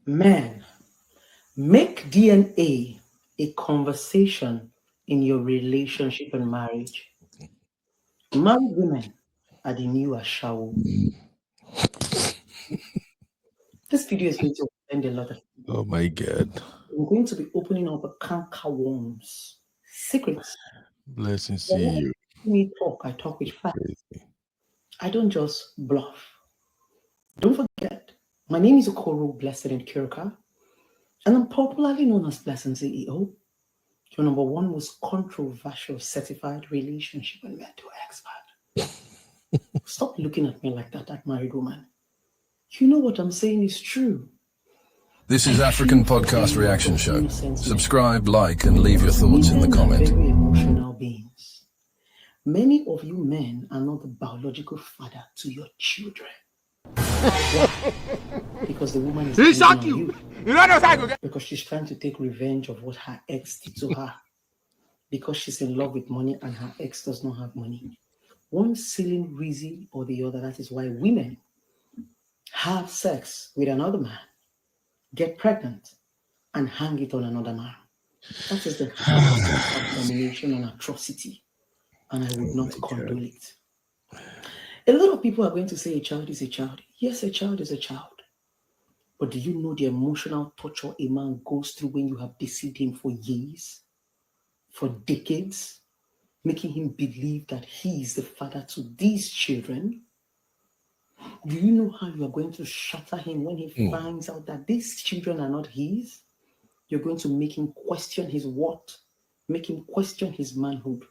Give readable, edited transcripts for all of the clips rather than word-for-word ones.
Man, make DNA a conversation in your relationship and marriage. Married women are the new Ashawo. This video is going to offend a lot of people. Oh my God. I'm going to be opening up a canker worms, secrets. Blessings to When you. we talk, I talk with facts. Crazy. I don't just bluff. Don't forget, my name is Okoro Blessed and Kirka, and I'm popularly known as Blessing CEO, your number one most controversial certified relationship and mental expert. Stop looking at me like that married woman. You know what I'm saying is true. This I is African feel for Podcast a lot Reaction of Show. innocent men Subscribe, like, and leave your because thoughts in the women are comment. very emotional beings. Many of you men are not the biological father to your children. Why? Because the woman is bleeding on you. Because she's trying to take revenge of what her ex did to her. Because she's in love with money and her ex does not have money. One silly reason or the other, that is why women have sex with another man, get pregnant, and hang it on another man. That is the highest of abomination and atrocity, and I would Oh not my God. condole it. A lot of people are going to say a child is a child. Yes, a child is a child. But do you know the emotional torture a man goes through when you have deceived him for years, for decades, making him believe that he is the father to these children? Do you know how you are going to shatter him when he finds out that these children are not his? You're going to make him question his worth, make him question his manhood.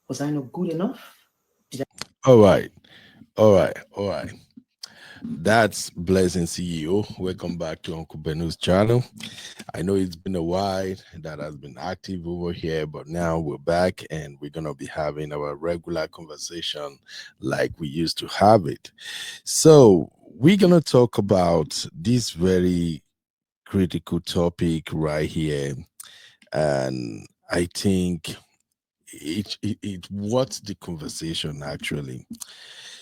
Was I not good enough? All right. All right. All right. That's Blessing CEO. Welcome back to Uncle Benu's channel. I know it's been a while that has been active over here, but now we're back and we're gonna be having our regular conversation like we used to have it. So we're gonna talk about this very critical topic right here, and I think it what's the conversation actually.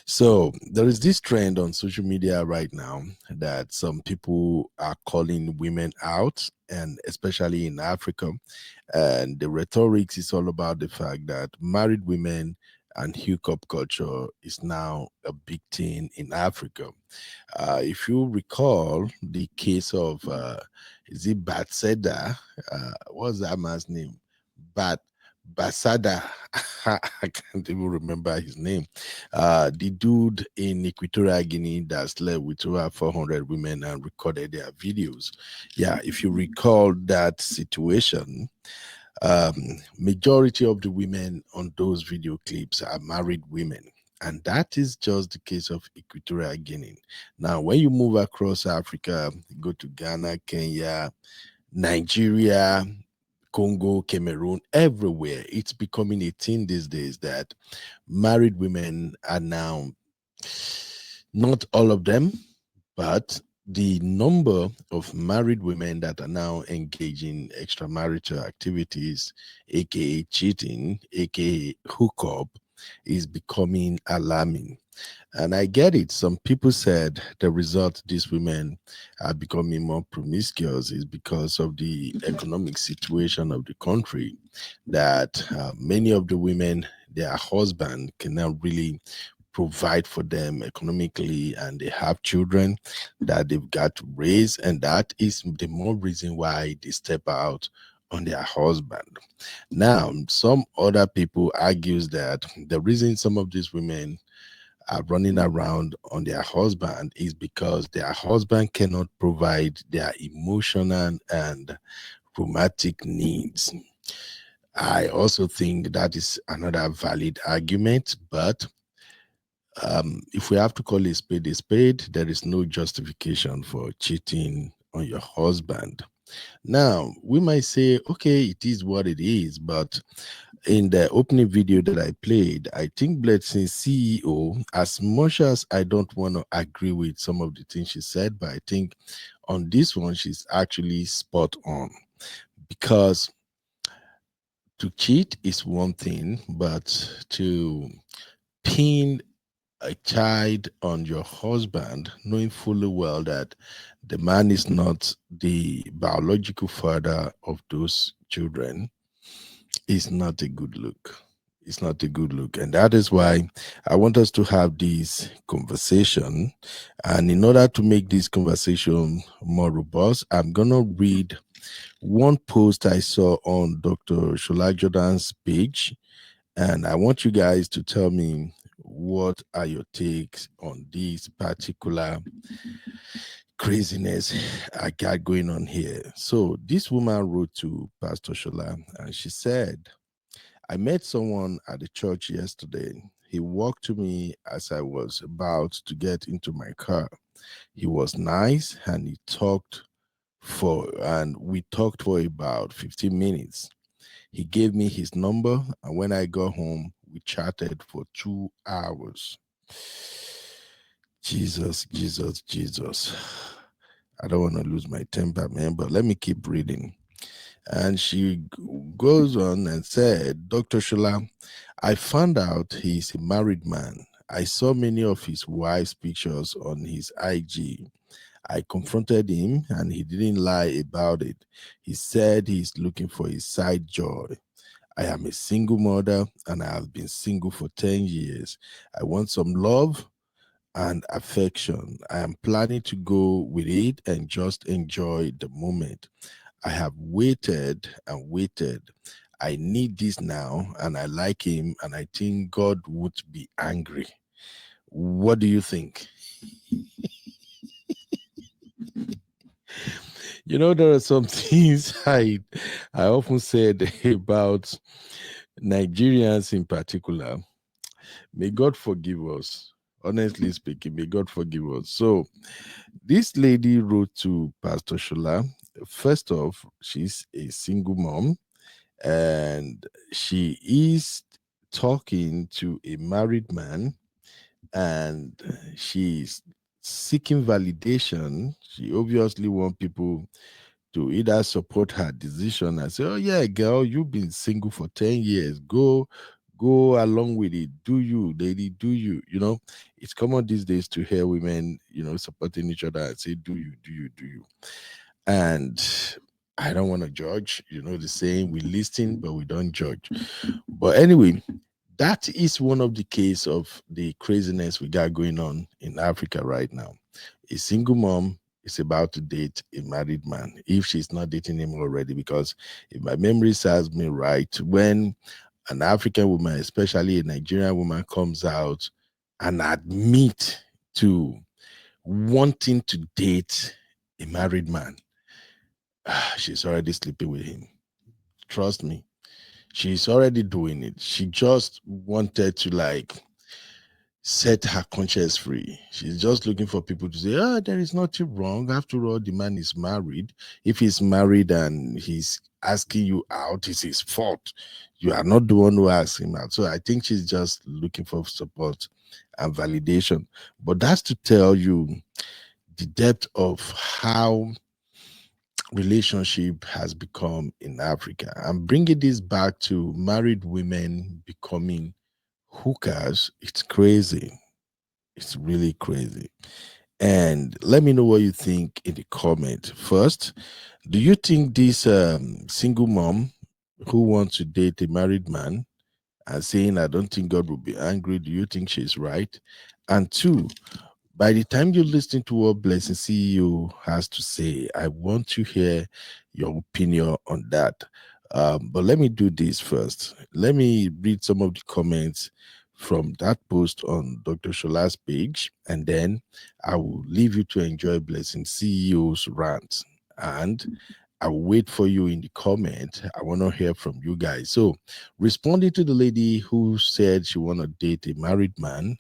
So there is this trend on social media right now that some people are calling women out, and especially in Africa. And the rhetoric is all about the fact that married women and hookup culture is now a big thing in Africa. If you recall the case of, is it Batseda? What's that man's name? Bat Basada. I can't even remember his name. The dude in Equatorial Guinea that slept with over 400 women and recorded their videos. Yeah, if you recall that situation, majority of the women on those video clips are married women, and that is just the case of Equatorial Guinea. Now when you move across Africa, you go to Ghana, Kenya, Nigeria, Congo, Cameroon, everywhere, it's becoming a thing these days that married women are now, not all of them, but the number of married women that are now engaging extramarital activities, aka cheating, aka hookup, is becoming alarming. And I get it. Some people said the result these women are becoming more promiscuous is because of the economic situation of the country, that many of the women, their husband cannot really provide for them economically, and they have children that they've got to raise, and that is the more reason why they step out on their husband. Now some other people argues that the reason some of these women are running around on their husband is because their husband cannot provide their emotional and romantic needs. I also think that is another valid argument, but if we have to call a spade, there is no justification for cheating on your husband. Now, we might say, okay, it is what it is, but in the opening video that I played, I think Blessing's CEO, as much as I don't want to agree with some of the things she said, but I think on this one, she's actually spot on, because to cheat is one thing, but to pin a child on your husband, knowing fully well that the man is not the biological father of those children, is not a good look. It's not a good look. And that is why I want us to have this conversation. And in order to make this conversation more robust, I'm going to read one post I saw on Dr. Shola Jordan's page. And I want you guys to tell me what are your takes on this particular craziness I got going on here. So this woman wrote to Pastor Shola and she said, I met someone at the church yesterday. He walked to me as I was about to get into my car. He was nice and we talked for about 15 minutes. He gave me his number, and when I got home, we chatted for 2 hours. Jesus, Jesus, Jesus. I don't want to lose my temper, man, but let me keep reading. And she goes on and said, Dr. Shola, I found out he's a married man. I saw many of his wife's pictures on his IG. I confronted him and he didn't lie about it. He said he's looking for his side joy. I am a single mother and I have been single for 10 years. I want some love and affection. I am planning to go with it and just enjoy the moment. I have waited and waited. I need this now and I like him and I think God would be angry. What do you think? You know, there are some things I often said about Nigerians in particular. May God forgive us. Honestly speaking, may God forgive us. So this lady wrote to Pastor Shola. First off, she's a single mom and she is talking to a married man and she's seeking validation. She obviously wants people to either support her decision and say, oh yeah, girl, you've been single for 10 years. Go along with it. Do you, lady, do you? You know, it's common these days to hear women, supporting each other and say, do you, do you, do you? And I don't want to judge, the saying, we listen, but we don't judge. But anyway, that is one of the case of the craziness we got going on in Africa right now. A single mom is about to date a married man if she's not dating him already, because if my memory serves me right, when an African woman, especially a Nigerian woman, comes out and admit to wanting to date a married man, she's already sleeping with him. Trust me, she's already doing it. She just wanted to set her conscience free. She's just looking for people to say, there is nothing wrong. After all, the man is married. If he's married and he's asking you out, it's his fault. You are not the one who asked him out. So I think she's just looking for support and validation. But that's to tell you the depth of how relationship has become in Africa. I'm bringing this back to married women becoming hookers. It's crazy. It's really crazy. And let me know what you think in the comment. First, do you think this single mom who wants to date a married man and saying, I don't think God will be angry, do you think she's right? And two, by the time you listen to what Blessing CEO has to say, I want to hear your opinion on that. But let me do this first. Let me read some of the comments from that post on Dr. Shola's page, and then I will leave you to enjoy Blessing CEO's rant. And I will wait for you in the comment. I want to hear from you guys. So, responding to the lady who said she want to date a married man,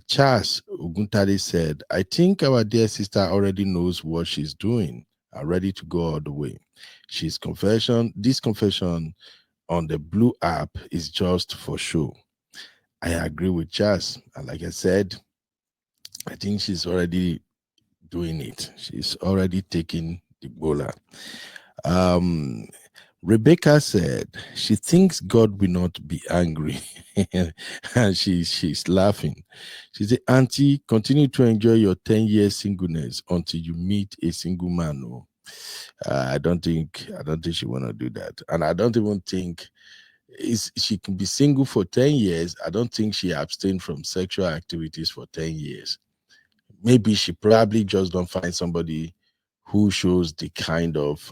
Charles Uguntade said, I think our dear sister already knows what she's doing and ready to go all the way. This confession on the blue app is just for show. I agree with Charles. And like I said, I think she's already doing it. She's already taking the bowler. Rebecca said she thinks God will not be angry. And she's laughing. She said, Auntie, continue to enjoy your 10-year singleness until you meet a single man. Oh. I don't think she wanna do that. And I don't even think she can be single for 10 years. I don't think she abstained from sexual activities for 10 years. Maybe she probably just don't find somebody who shows the kind of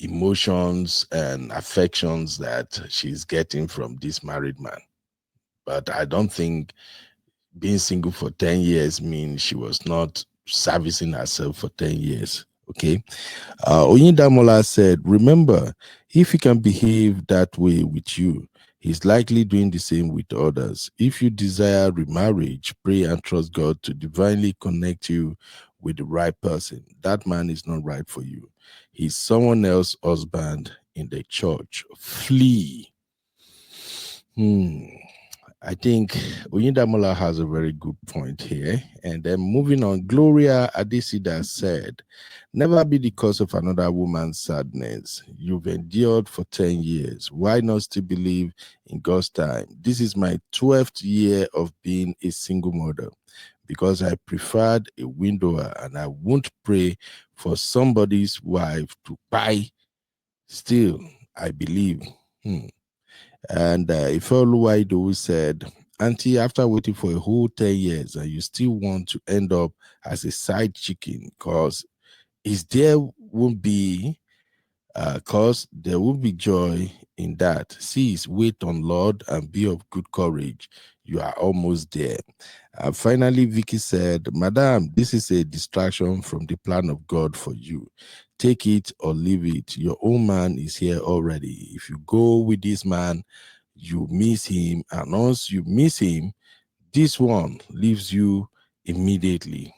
emotions and affections that she's getting from this married man. But I don't think being single for 10 years means she was not servicing herself for 10 years. Okay. Oyindamola said, remember, if he can behave that way with you, he's likely doing the same with others. If you desire remarriage, pray and trust God to divinely connect you with the right person. That man is not right for you. He's someone else's husband in the church. Flee. I think Oyindamola has a very good point here. And then moving on, Gloria Adesida said, never be the cause of another woman's sadness. You've endured for 10 years. Why not still believe in God's time? This is my 12th year of being a single mother because I preferred a widower and I won't pray for somebody's wife to buy. Still, I believe. And Ifeoluwaido said, Auntie, after waiting for a whole 10 years and you still want to end up as a side chicken, because there won't be joy in that. Cease, wait on Lord and be of good courage. You are almost there. Finally, Vicky said, Madam, this is a distraction from the plan of God for you. Take it or leave it. Your own man is here already. If you go with this man, you miss him. And once you miss him, this one leaves you immediately.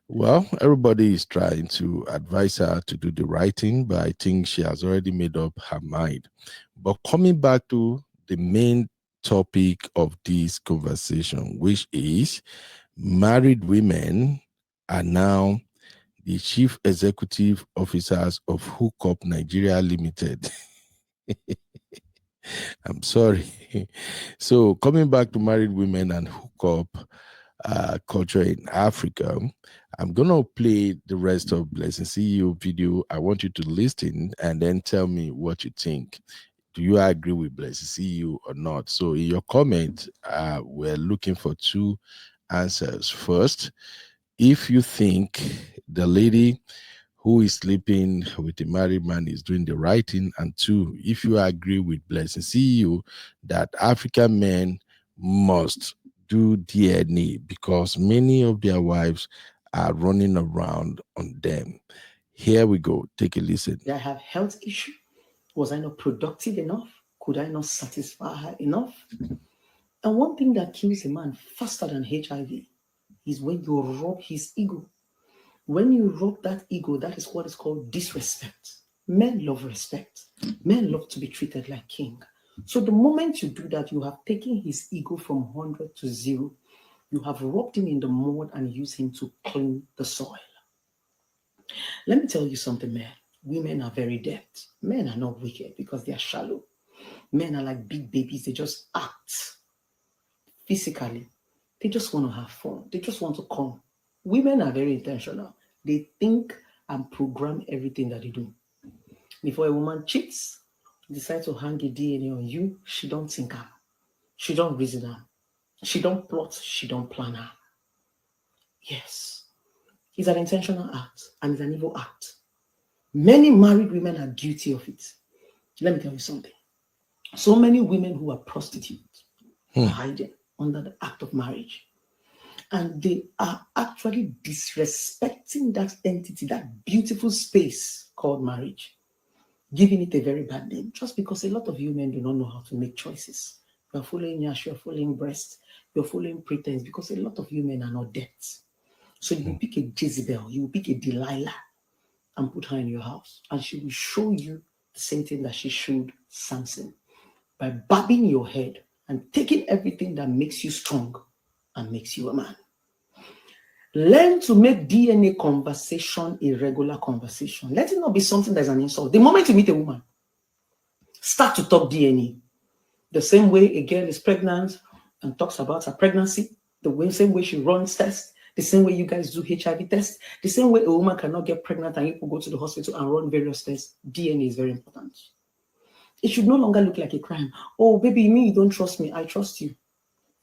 Well, everybody is trying to advise her to do the right thing, but I think she has already made up her mind. But coming back to the main topic of this conversation, which is married women are now the chief executive officers of Hookup Nigeria Limited. I'm sorry. So coming back to married women and hookup culture in Africa, I'm gonna play the rest of Blessing CEO video. I want you to listen and then tell me what you think. Do you agree with Blessing CEO or not? So in your comment, we're looking for two answers. First, if you think the lady who is sleeping with a married man is doing the right thing, and two, if you agree with Blessing CEO that African men must do DNA because many of their wives are running around on them. Here we go. Take a listen. Did I have health issue? Was I not productive enough? Could I not satisfy her enough? And one thing that kills a man faster than HIV is when you rob his ego. When you rob that ego, that is what is called disrespect. Men love respect. Men love to be treated like king. So the moment you do that, you have taken his ego from 100 to 0. You have robbed him in the mud and used him to clean the soil. Let me tell you something, man. Women are very deft. Men are not wicked because they are shallow. Men are like big babies. They just act physically. They just want to have fun. They just want to come. Women are very intentional. They think and program everything that they do. Before a woman cheats, decides to hang a DNA on you, she don't think her. She don't reason her. She don't plot. She don't plan her. Yes. It's an intentional act and it's an evil act. Many married women are guilty of it. Let me tell you something. So many women who are prostitutes are hiding under the act of marriage. And they are actually disrespecting that entity, that beautiful space called marriage, giving it a very bad name, just because a lot of you men do not know how to make choices. You're following Yash, you're following breast, you're following pretense, because a lot of you men are not debts. So you will pick a Jezebel, you will pick a Delilah, and put her in your house, and she will show you the same thing that she showed Samson by bobbing your head and taking everything that makes you strong and makes you a man. Learn to make DNA conversation a regular conversation. Let it not be something that's an insult. The moment you meet a woman, start to talk DNA. The same way a girl is pregnant and talks about her pregnancy, same way she runs tests, the same way you guys do HIV tests, the same way a woman cannot get pregnant and people go to the hospital and run various tests, DNA is very important. It should no longer look like a crime. Oh, baby, you mean you don't trust me? I trust you.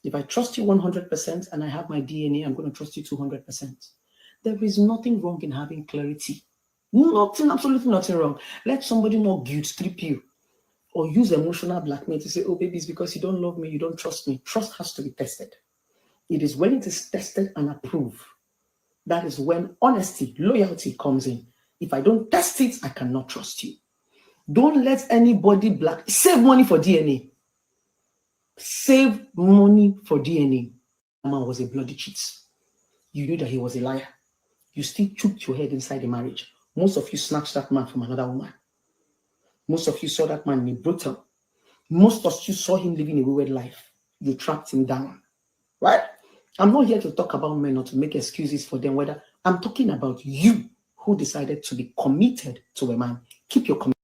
If I trust you 100% and I have my DNA, I'm going to trust you 200%. There is nothing wrong in having clarity. Nothing, absolutely nothing wrong. Let somebody not guilt trip you or use emotional blackmail to say, oh, baby, it's because you don't love me, you don't trust me. Trust has to be tested. It is when it is tested and approved. That is when honesty, loyalty comes in. If I don't test it, I cannot trust you. Don't let anybody save money for DNA. Save money for DNA. That man was a bloody cheat. You knew that he was a liar. You still choked your head inside the marriage. Most of you snatched that man from another woman. Most of you saw that man in a brothel. Most of you saw him living a wayward life. You trapped him down. Right? I'm not here to talk about men or to make excuses for them. I'm talking about you who decided to be committed to a man. Keep your commitment.